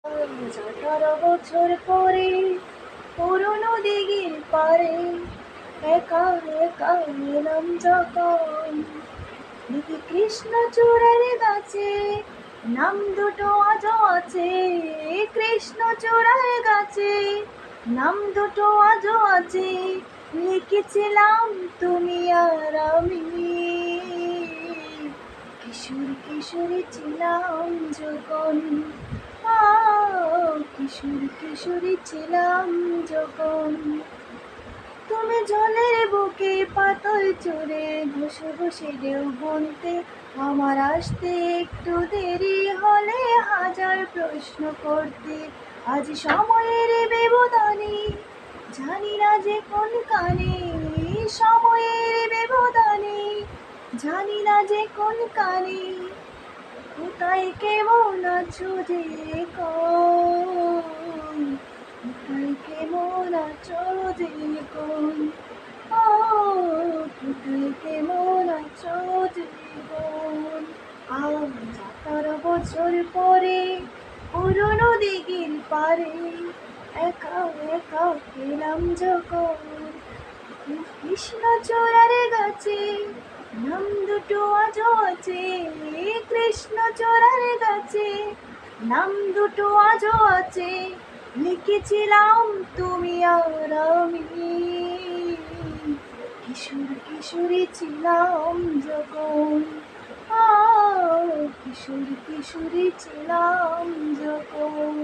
18 বছর পরে পুরনো দিঘির পারে একা একা এলাম যখন, দেখি কৃষ্ণচূড়ার গাছে নাম দুটো আজও আছে। কৃষ্ণচূড়ার গাছে নাম দুটো আজও আছে, লিখেছিলাম তুমি আর আমি। কিশোর কিশোরী ছিলাম যখন, কিশোর কিশোরী ছিলাম যখন। তুমি জলের বুকে পাতল চড়ে ঘষে ঘষে ঢেউ গুনতে, আমার আসতে একটু দেরি হলে হাজার প্রশ্ন করতে। আজ সময়ের ব্যবধানে জানি না যে কোন কানে, সময়ের ব্যবধানে জানি না যে কোন কানে, কোথায় কেমন আছো যে কোন, কোথায় কেমন আছো যে কোন, কোথায় কেমন আছো যে কোন। আজ 18 বছর পরে পুরনো দিঘির পারে একা একা পেলাম যখন, কৃষ্ণচূড়ার গাছে নাম দুটো আজও আছে। কৃষ্ণচূড়ার গাছে নাম দুটো আজও আছে, লিখেছিলাম তুমি আর আমি। কিশোর কিশোরী ছিলাম যখন, কিশোর কিশোরী ছিলাম যখন।